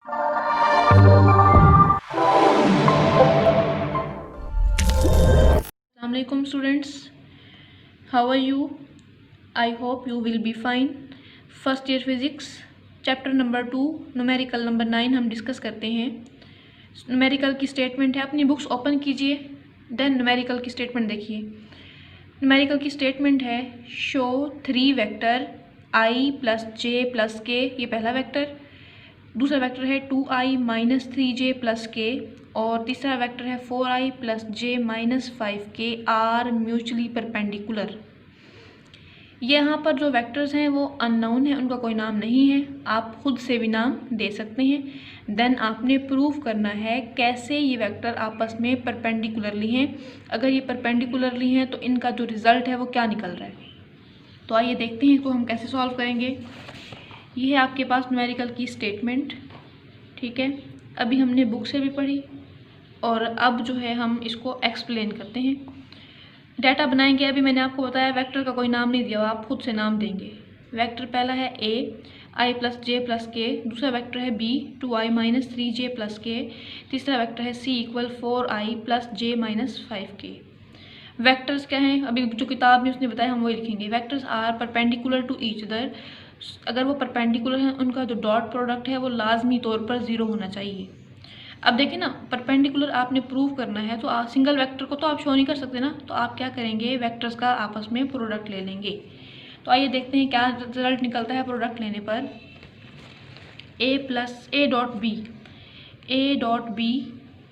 Assalamualaikum students, how are you? I hope you will be fine. First year physics chapter number 2 numerical number 9 हम discuss करते हैं। Numerical की statement है, अपनी books open कीजिए, then numerical की statement देखिए। न्यूमेरिकल की स्टेटमेंट है show 3 vector i plus J plus के, ये पहला वेक्टर। दूसरा वेक्टर है 2i माइनस 3j प्लस के, और तीसरा वेक्टर है 4i plus J minus 5k are mutually perpendicular. यहाँ पर जो वेक्टर्स हैं वो अननोन है, उनका कोई नाम नहीं है, आप खुद से भी नाम दे सकते हैं। देन आपने प्रूव करना है कैसे ये वेक्टर आपस में परपेंडिकुलरली हैं। अगर ये परपेंडिकुलरली हैं तो इनका जो रिज़ल्ट है वो क्या निकल रहा है। तो आइए देखते हैं इसको हम कैसे सॉल्व करेंगे। ये है आपके पास न्यूमेरिकल की स्टेटमेंट, ठीक है। अभी हमने बुक से भी पढ़ी और अब जो है हम इसको एक्सप्लेन करते हैं। डाटा बनाएंगे। अभी मैंने आपको बताया वेक्टर का कोई नाम नहीं दिया, आप खुद से नाम देंगे। वेक्टर पहला है a i plus J plus के, दूसरा वेक्टर है b 2i minus 3j plus के, तीसरा वेक्टर है c equal 4i plus J minus 5k। Vectors क्या हैं, अभी जो किताब में उसने बताया हम वही लिखेंगे। Vectors are perpendicular to each other. अगर वो परपेंडिकुलर हैं उनका जो डॉट प्रोडक्ट है वो लाजमी तौर पर 0 होना चाहिए। अब देखिए ना, परपेंडिकुलर आपने प्रूव करना है तो आप सिंगल वेक्टर को तो आप शो नहीं कर सकते ना, तो आप क्या करेंगे, वेक्टर्स का आपस में प्रोडक्ट ले लेंगे। तो आइए देखते हैं क्या रिजल्ट निकलता है प्रोडक्ट लेने पर। a plus a dot b,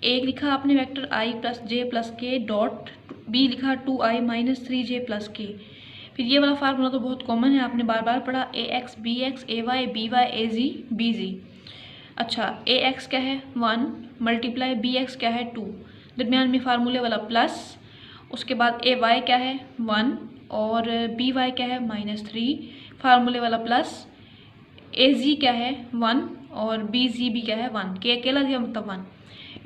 a लिखा आपने vector i plus J plus k dot b लिखा 2i minus 3j plus K. फिर ये वाला फार्मूला तो बहुत कॉमन है, आपने बार बार पढ़ा, ax bx ay by az bz। अच्छा, ax क्या है 1 मल्टीप्लाई bx क्या है 2, दरमियान में फार्मूले वाला प्लस, उसके बाद ay क्या है 1 और by क्या है -3, फार्मूले वाला प्लस, az क्या है 1 और bz भी क्या है 1, के अकेला दिया मतलब 1।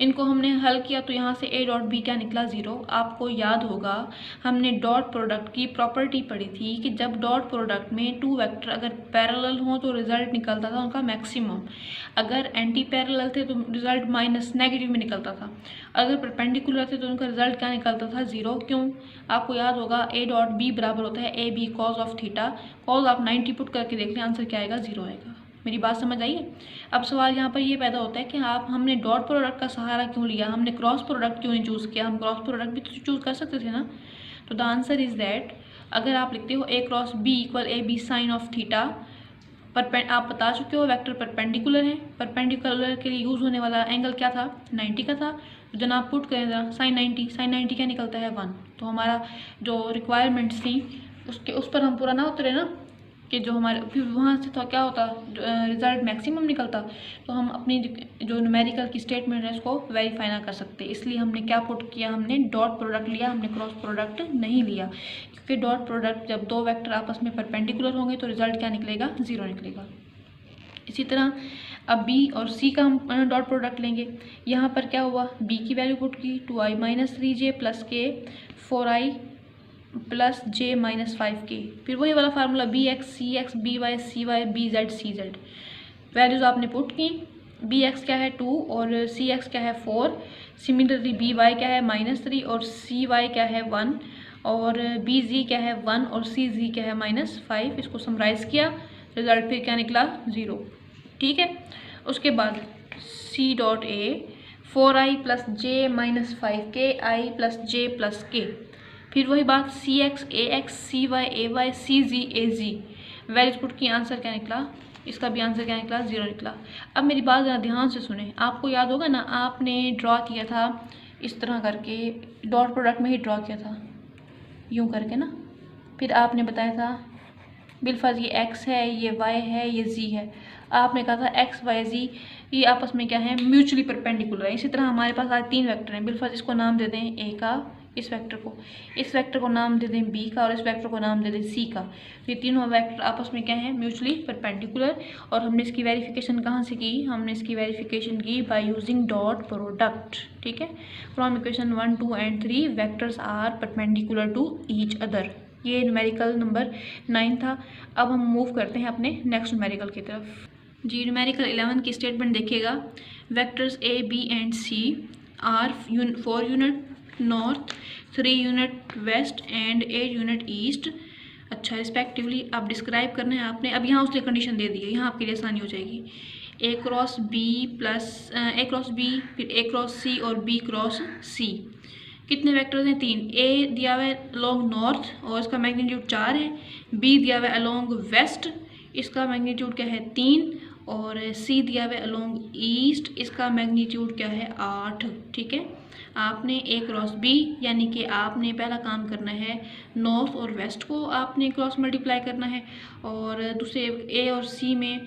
इनको हमने हल किया तो यहाँ से a डॉट बी क्या निकला 0। आपको याद होगा हमने डॉट प्रोडक्ट की प्रॉपर्टी पढ़ी थी कि जब डॉट प्रोडक्ट में 2 वेक्टर अगर पैरेलल हों तो रिजल्ट निकलता था उनका मैक्सिमम, अगर एंटी पैरेलल थे तो रिजल्ट माइनस नेगेटिव में निकलता था, अगर परपेंडिकुलर थे तो उनका रिजल्ट क्या निकलता था 0। क्यों, आपको याद होगा a डॉट बी बराबर होता है a B cos of theta. Cos आप 90 पुट करके देख लें, आंसर क्या आएगा 0 आएगा। मेरी बात समझ आई है। अब सवाल यहाँ पर ये पैदा होता है कि हमने डॉट प्रोडक्ट का सहारा क्यों लिया, हमने क्रॉस प्रोडक्ट क्यों नहीं चूज़ किया, हम क्रॉस प्रोडक्ट भी तो चूज़ कर सकते थे ना। तो द आंसर इज़ दैट अगर आप लिखते हो a cross b equal A B sine of theta, आप बता चुके हो वेक्टर परपेंडिकुलर है, परपेंडिकुलर के लिए यूज़ होने वाला एंगल क्या था 90 का था। तो जनाब पुट करें जरा साइन 90 क्या निकलता है 1। तो हमारा जो रिक्वायरमेंट्स थी उसके उस पर हम पूरा ना उतरे ना, कि जो हमारे फिर वहाँ से तो क्या होता रिज़ल्ट मैक्सिमम निकलता, तो हम अपनी जो न्यूमेरिकल की स्टेटमेंट है उसको वेरीफाई ना कर सकते। इसलिए हमने क्या पुट किया, हमने डॉट प्रोडक्ट लिया, हमने क्रॉस प्रोडक्ट नहीं लिया, क्योंकि डॉट प्रोडक्ट जब 2 वेक्टर आपस में परपेंडिकुलर होंगे तो रिज़ल्ट क्या निकलेगा 0 निकलेगा। इसी तरह अब b और c का हम डॉट प्रोडक्ट लेंगे। यहाँ पर क्या हुआ, b की वैल्यू पुट की 2i माइनस 3j प्लस के 4i plus J minus 5k, फिर वही वाला formula b x c x b y c y b z c z. Values आपने पुट की, बी एक्स क्या है 2 और सी एक्स क्या है 4, सिमिलरली बी वाई क्या है -3 और सी वाई क्या है 1 और बी जी क्या है 1 और सी जी क्या है -5। इसको समराइज़ किया, रिजल्ट फिर क्या निकला 0, ठीक है। उसके बाद C dot A 4i plus J minus 5k i plus J plus K, फिर वही बात C X A X C Y A Y C Z A Z. Values put की, आंसर क्या निकला, इसका भी आंसर क्या निकला 0 निकला। अब मेरी बात ज़रा ध्यान से सुने, आपको याद होगा ना आपने ड्रॉ किया था इस तरह करके, डॉट प्रोडक्ट में ही ड्रॉ किया था यूँ करके ना, फिर आपने बताया था बिलफर्ज ये x है, ये y है, ये z है। आपने कहा था x y z ये आपस में क्या है म्यूचुअली परपेंडिकुलर है। इसी तरह हमारे पास आज 3 वेक्टर हैं, बिलफर्ज इसको नाम दे दें a का, इस वेक्टर को नाम दे दें b का और इस वेक्टर को नाम दे दें c का। तो ये तीनों वेक्टर आपस में क्या है म्यूचुअली परपेंडिकुलर। और हमने इसकी वेरिफिकेशन कहाँ से की, हमने इसकी वेरिफिकेशन की बाय यूजिंग डॉट प्रोडक्ट, ठीक है। From equation 1, 2 and 3 vectors are perpendicular to each other. ये न्यूमेरिकल नंबर 9 था। अब हम मूव करते हैं अपने नेक्स्ट न्यूमेरिकल की तरफ। जी न्यूमेरिकल 11 की स्टेटमेंट देखिएगा। Vectors A B and C are 4 unit north, 3 unit west and 8 unit east. अच्छा, रिस्पेक्टिवली आप डिस्क्राइब करना है आपने। अब यहाँ उसने कंडीशन दे दी है, यहाँ आपके लिए आसानी हो जाएगी। ए क्रॉस बी प्लस ए क्रॉस बी, फिर ए क्रॉस सी और बी क्रॉस सी। कितने वेक्टर्स हैं? 3। ए दिया हुआ है अलोंग नॉर्थ और इसका मैग्नीट्यूड 4 है। बी दिया हुआ है अलोंग वेस्ट, इसका मैग्नीट्यूड क्या है? 3। और सी दिया हुआ है अलोंग ईस्ट, इसका मैग्नीट्यूड क्या है? 8। ठीक है, आपने ए क्रॉस बी यानी कि आपने पहला काम करना है नॉर्थ और वेस्ट को आपने क्रॉस मल्टीप्लाई करना है, और दूसरे ए और सी में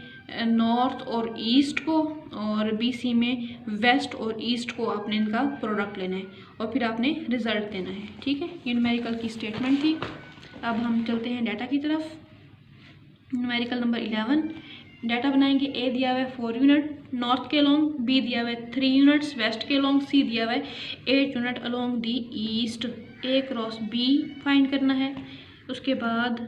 नॉर्थ और ईस्ट को, और बी सी में वेस्ट और ईस्ट को आपने इनका प्रोडक्ट लेना है और फिर आपने रिजल्ट देना है। ठीक है, ये न्यूमेरिकल की स्टेटमेंट थी। अब हम चलते हैं डाटा की तरफ। न्यूमेरिकल नंबर 11 डाटा बनाएंगे। ए दिया हुआ है 4 यूनिट नॉर्थ के अलोंग, बी दिया हुआ है 3 यूनिट्स वेस्ट के अलोंग, सी दिया हुआ है 8 unit along the east. A cross B find करना है, उसके बाद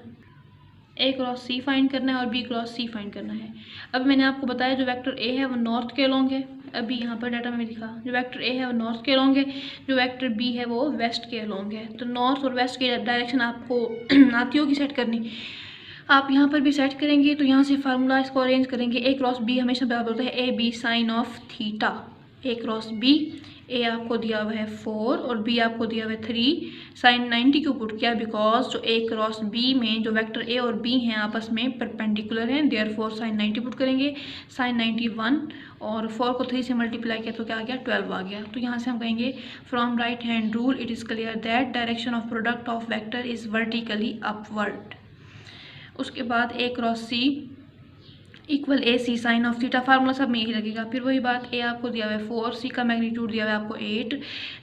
ए क्रॉस सी फाइंड करना है और बी क्रॉस सी फाइंड करना है। अब मैंने आपको बताया जो वेक्टर ए है वो नॉर्थ के अलोंग है, अभी यहाँ पर डाटा में लिखा जो वेक्टर ए है वो नॉर्थ के अलोंग है, जो वेक्टर बी है वो वेस्ट के अलोंग है। तो नॉर्थ और वेस्ट की डायरेक्शन आपको आती होगी सेट करनी, आप यहाँ पर भी सेट करेंगे। तो यहाँ से फार्मूला इसको अरेंज करेंगे। ए क्रॉस बी हमेशा बराबर होता है a B sine of theta. A cross b, a आपको दिया हुआ है 4 और बी आपको दिया हुआ है 3। साइन 90 क्यों पुट किया? बिकॉज जो ए क्रॉस बी में जो वेक्टर ए और बी हैं आपस में परपेंडिकुलर हैं, देयरफॉर साइन 90 पुट करेंगे। साइन 91 और 4 को 3 से मल्टीप्लाई किया तो क्या आ गया? 12 आ गया। तो यहाँ से हम कहेंगे from right hand rule it is clear that direction of product of vector is vertically upward. उसके बाद a cross c equal a c sine of theta, formula सब में यही लगेगा। फिर वही बात, ए आपको दिया हुआ है 4, सी का मैग्नीट्यूड दिया हुआ है आपको 8।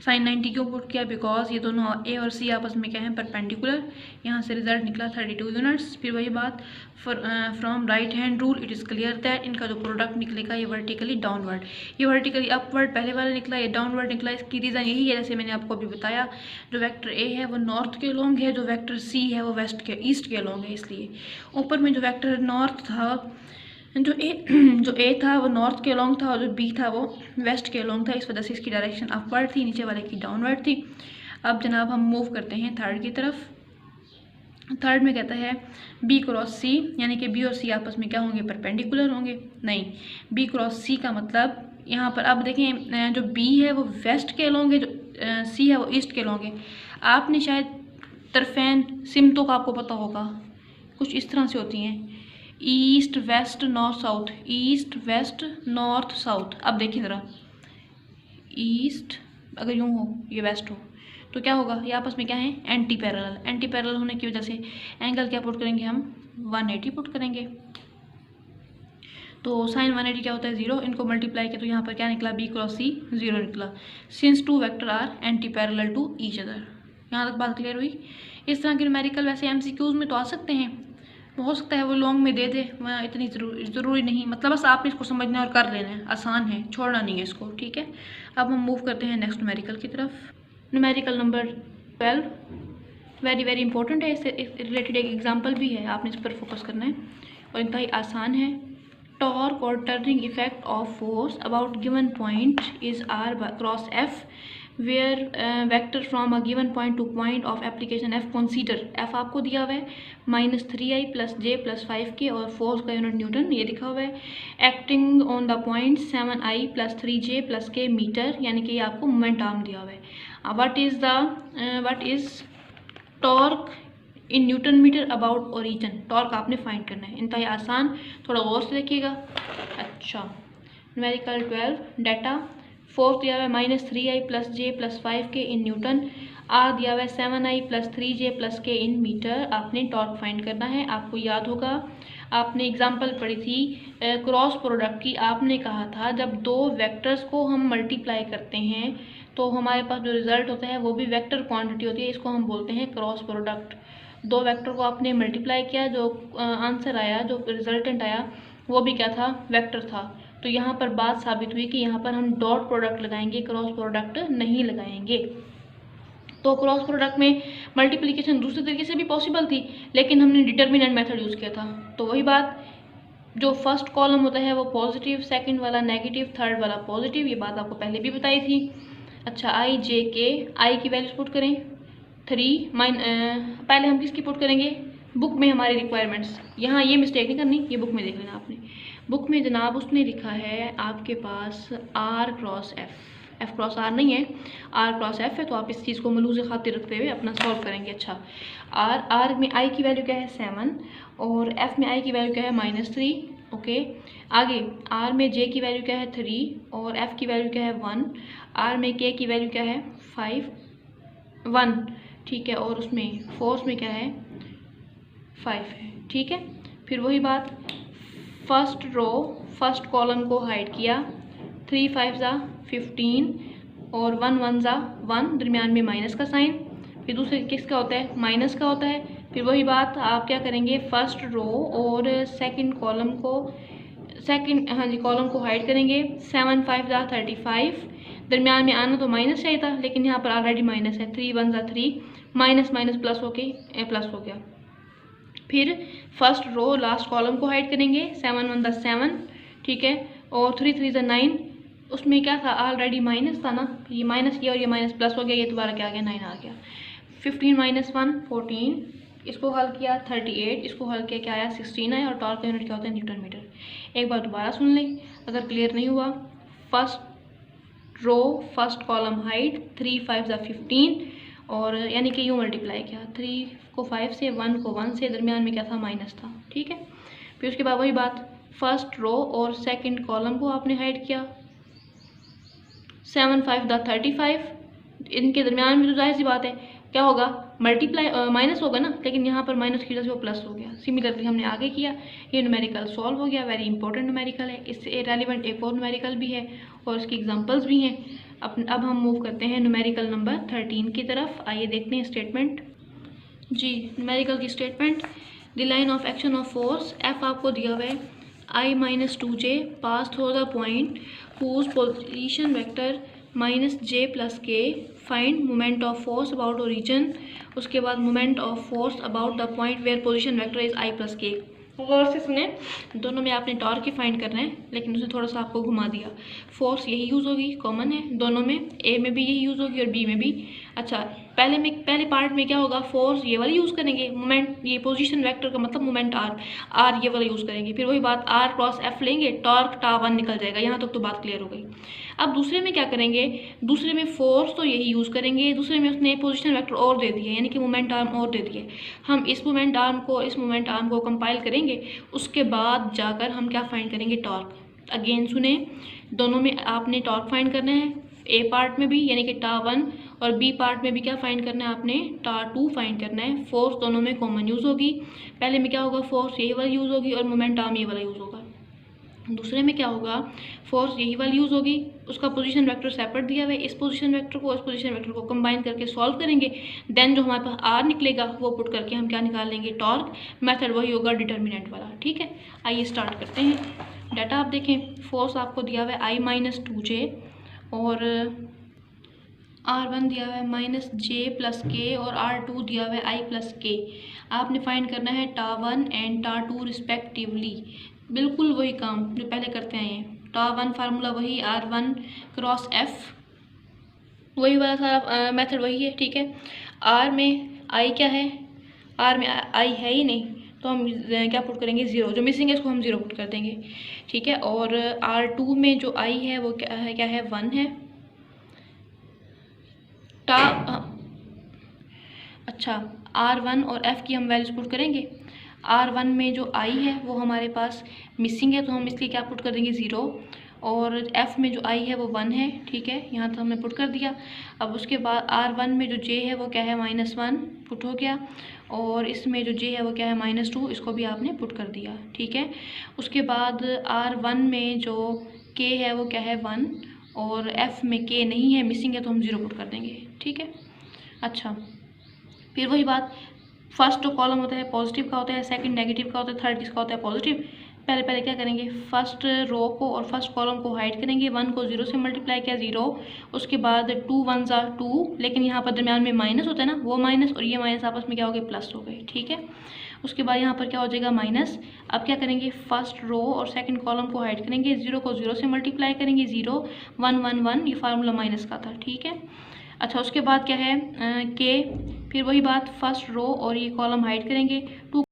साइन 90 क्यों पुट किया? बिकॉज ये दोनों ए और सी आपस में क्या है? परपेंडिकुलर। यहाँ से रिजल्ट निकला 32 यूनिट्स। फिर वही बात, from right hand rule it is clear that इनका जो प्रोडक्ट निकलेगा ये वर्टिकली डाउनवर्ड, ये वर्टिकली अपवर्ड पहले वाला निकला, ये डाउनवर्ड निकला। इसकी रीज़न यही है, जैसे मैंने आपको अभी बताया, जो वेक्टर ए है वो नॉर्थ के अलोंग है, जो वेक्टर सी है वो वेस्ट के ईस्ट के अलोंग है। इसलिए ऊपर में जो वेक्टर नॉर्थ था, जो ए था वो नॉर्थ के अलोंग था और जो बी था वो वेस्ट के अलोंग था, इस वजह से इसकी डायरेक्शन अपवर्ड थी, नीचे वाले की डाउनवर्ड थी। अब जनाब हम मूव करते हैं थर्ड की तरफ। थर्ड में कहता है बी क्रॉस सी, यानी कि बी और सी आपस में क्या होंगे? परपेंडिकुलर होंगे। नहीं, बी क्रॉस सी का मतलब यहाँ पर अब देखें, जो बी है वो वेस्ट के अलोंग है, जो सी है वो ईस्ट के अलोंग है। आपने शायद तरफेन सिमतों का आपको पता होगा, कुछ इस तरह से होती हैं, east west north south, east west north south. अब देखिए ज़रा, ईस्ट अगर यूँ हो ये वेस्ट हो तो क्या होगा? ये आपस में क्या है? Anti parallel. एंटी पैरेलल होने की वजह से एंगल क्या पुट करेंगे हम? 180 पुट करेंगे। तो साइन 180 क्या होता है? 0। इनको मल्टीप्लाई किया तो यहाँ पर क्या निकला? बी क्रॉस सी 0 निकला। Since 2 vector are anti parallel to each other. यहाँ तक बात क्लियर हुई? इस तरह के न्यूमेरिकल वैसे एमसीक्यूज में तो आ सकते हैं, हो सकता है वो लॉन्ग में दे दे, इतनी ज़रूरी नहीं, मतलब बस आपने इसको समझना है और कर लेना है, आसान है, छोड़ना नहीं है इसको। ठीक है, अब हम मूव करते हैं नेक्स्ट न्यूमेरिकल की तरफ। Numerical number 12 very very important है, इससे रिलेटेड एक एग्जांपल भी है, आपने इस पर फोकस करना है और इंतहाई आसान है। Torque or turning effect of force about given point is R cross F where vector from a given point to point of application F consider. F आपको दिया हुआ है -3i + j + 5k और फोर्स का यूनिट न्यूटन ये लिखा हुआ है। Acting on the point 7i + 3j + k metre, यानी कि ये आपको मोमेंट आर्म दिया हुआ है। What is torque in newton metre about origin. Torque आपने फाइंड करना है, इंतहाई आसान, थोड़ा गौर से देखिएगा। अच्छा, न्यूमेरिकल 12 डाटा, फोर्स दिया हुआ है -3i + j + 5k in newton, are दिया हुआ है 7i + 3j + k in metre. आपने टॉर्क फाइंड करना है। आपको याद होगा आपने एग्जांपल पढ़ी थी क्रॉस प्रोडक्ट की, आपने कहा था जब दो वेक्टर्स को हम मल्टीप्लाई करते हैं तो हमारे पास जो रिजल्ट होता है वो भी वेक्टर क्वांटिटी होती है, इसको हम बोलते हैं क्रॉस प्रोडक्ट। दो वेक्टर को आपने मल्टीप्लाई किया, जो आंसर आया, जो रिजल्टेंट आया वो भी क्या था? वेक्टर था। तो यहाँ पर बात साबित हुई कि यहाँ पर हम डॉट प्रोडक्ट लगाएंगे, क्रॉस प्रोडक्ट नहीं लगाएंगे। तो क्रॉस प्रोडक्ट में मल्टीप्लिकेशन दूसरे तरीके से भी पॉसिबल थी, लेकिन हमने डिटर्मिनेंट मेथड यूज़ किया था। तो वही बात, जो फर्स्ट कॉलम होता है वो पॉजिटिव, सेकंड वाला नेगेटिव, थर्ड वाला पॉजिटिव, ये बात आपको पहले भी बताई थी। अच्छा, आई जे के, आई की वैल्यूज पुट करें 3 पहले हम किसकी पुट करेंगे, बुक में हमारी रिक्वायरमेंट्स, यहाँ ये मिस्टेक नहीं करनी, ये बुक में देख लेना आपने। बुक में जनाब उसने लिखा है आपके पास r cross F, F cross r नहीं है, आर क्रॉस एफ है, तो आप इस चीज़ को मलूज़ खातिर रखते हुए अपना सॉल्व करेंगे। अच्छा, आर में आई की वैल्यू क्या है 7 और एफ में आई की वैल्यू क्या है -3। ओके, आगे आर में जे की वैल्यू क्या है 3 और एफ की वैल्यू क्या है 1, आर में के की वैल्यू क्या है 1, ठीक है, और उसमें फोर्स में क्या है 5 है, ठीक है। फिर वही बात, फर्स्ट रो फर्स्ट कॉलम को हाइड किया, 3 5 ज़ा 15 और 1 1 ज़ा 1, दरमियान में माइनस का साइन, फिर दूसरे किसका होता है माइनस का होता है। फिर वही बात आप क्या करेंगे, फर्स्ट रो और सेकंड कॉलम को कॉलम को हाइड करेंगे, 7 5 ज़ा 35, दरमियान में आना तो माइनस चाहिए था लेकिन यहाँ पर ऑलरेडी माइनस है, 3 1 ज़ा 3, माइनस माइनस प्लस हो के प्लस हो गया। फिर फर्स्ट रो लास्ट कॉलम को हाइड करेंगे, 7 1 ज़ा 7, ठीक है, और 3 3 ज़ा 9, उसमें क्या था ऑलरेडी माइनस था ना, ये माइनस किया और ये माइनस प्लस हो गया, ये दोबारा क्या आ गया 9 आ गया। 15 - 1 14, इसको हल किया 38, इसको हल किया क्या आया 16 आया, और टॉर्क का यूनिट क्या होता है न्यूटन मीटर। एक बार दोबारा सुन लें अगर क्लियर नहीं हुआ, first row first column hide, 3 5 ज़ा 15 और यानी कि यूँ मल्टीप्लाई किया, 3 को 5 से, 1 को 1 से, दरमियान में क्या था माइनस था, ठीक है। फिर उसके बाद वही बात, फर्स्ट रो और सेकंड कॉलम को आपने हाइड किया, 7 5 ज़ा 35, इनके दरमियान में तो जाहिर सी बात है क्या होगा मल्टीप्लाई माइनस होगा ना, लेकिन यहाँ पर माइनस की वजह से वो प्लस हो गया। सिमिलरली हमने आगे किया, ये न्यूमेरिकल सॉल्व हो गया, वेरी इंपॉर्टेंट न्यूमेरिकल है, इससे रेलिवेंट एक और न्यूमेरिकल भी है और इसकी एग्जांपल्स भी हैं। अब हम मूव करते हैं न्यूमेरिकल नंबर 13 की तरफ। आइए देखते हैं स्टेटमेंट। जी, न्यूमेरिकल की statement, the line of action of force F आपको दिया हुआ है, I-2j pass through the point whose position vector -j + k, find moment of force about origin, उसके बाद moment of force about the point where position vector is I + k। गौर से सुने, दोनों में आपने टॉर्क ही फाइंड करना है, लेकिन उसने थोड़ा सा आपको घुमा दिया। फोर्स यही यूज़ होगी, कॉमन है दोनों में, ए में भी यही यूज़ होगी और बी में भी। अच्छा, पहले पार्ट में क्या होगा, फोर्स ये वाला यूज़ करेंगे, मोमेंट ये पोजीशन वेक्टर का मतलब मोमेंट आर ये वाला यूज़ करेंगे। फिर वही बात, आर क्रॉस एफ लेंगे, टॉर्क टा1 निकल जाएगा। यहाँ तक तो बात क्लियर हो गई। अब दूसरे में क्या करेंगे, दूसरे में फोर्स तो यही यूज़ करेंगे, दूसरे में उसने पोजीशन वेक्टर और दे दिए, यानी कि मोमेंट आर्म और दे दिए। हम इस मोमेंट आर्म को कंपाइल करेंगे, उसके बाद जाकर हम क्या फाइंड करेंगे, टॉर्क। अगेन सुने, दोनों में आपने टॉर्क फाइंड करना है, ए पार्ट में भी यानी कि टा1 और बी पार्ट में भी क्या फाइंड करना है आपने, टा2 फाइंड करना है। फोर्स दोनों में कॉमन यूज़ होगी, पहले में क्या होगा, फोर्स यही वाला यूज़ होगी और मोमेंट आर्म ये वाला यूज़ होगा। दूसरे में क्या होगा, फोर्स यही वाली यूज़ होगी, उसका पोजीशन वेक्टर सेपरेट दिया हुआ है, इस पोजीशन वेक्टर को कंबाइन करके सॉल्व करेंगे, देन जो हमारे पास आर निकलेगा वो पुट करके हम क्या निकाल लेंगे, टॉर्क। मेथड वही होगा डिटर्मिनेंट वाला, ठीक है। आइए स्टार्ट करते हैं। डाटा आप देखें, फोर्स आपको दिया हुआ है I-2j और R1 दिया हुआ है -j + k और R2 दिया हुआ है I + k। आपने फाइंड करना है टा1 एंड टा2 रिस्पेक्टिवली। बिल्कुल वही काम जो पहले करते आए हैं, टा1 फार्मूला वही, R1 क्रॉस F वही वाला सारा मेथड वही है, ठीक है। R में I क्या है, R में I है ही नहीं, तो हम क्या पुट करेंगे, 0, जो मिसिंग है इसको हम 0 पुट कर देंगे, ठीक है। और R2 में जो I है वो क्या है 1 है। अच्छा, R1 और F की हम वैल्यूज पुट करेंगे। R1 में जो I है वो हमारे पास मिसिंग है, तो हम इसलिए क्या पुट कर देंगे 0, और F में जो I है वो 1 है, ठीक है, यहाँ तो हमने पुट कर दिया। अब उसके बाद R1 में जो J है वो क्या है -1 पुट हो गया, और इसमें जो J है वो क्या है -2, इसको भी आपने पुट कर दिया, ठीक है। उसके बाद R1 में जो K है वो क्या है 1, और F में K नहीं है, मिसिंग है, तो हम 0 पुट कर देंगे, ठीक है। अच्छा, फिर वही बात, फर्स्ट जो कॉलम होता है पॉजिटिव का होता है, सेकंड नेगेटिव का होता है, थर्ड किसका होता है पॉजिटिव। पहले क्या करेंगे, फर्स्ट रो को और फर्स्ट कॉलम को हाइड करेंगे, 1 को 0 से मल्टीप्लाई किया 0, उसके बाद 2 1 ज़ा 2, लेकिन यहाँ पर दरमियान में माइनस होता है ना, वो माइनस और ये माइनस आपस में क्या हो गए, प्लस हो गए, ठीक है। उसके बाद यहाँ पर क्या हो जाएगा माइनस। अब क्या करेंगे, फर्स्ट रो और सेकंड कॉलम को हाइड करेंगे, 0 को 0 से मल्टीप्लाई करेंगे, 0 1 1 1, ये फार्मूला माइनस का था, ठीक है। अच्छा उसके बाद क्या है के, फिर वही बात फर्स्ट रो और ये कॉलम हाइड करेंगे, 2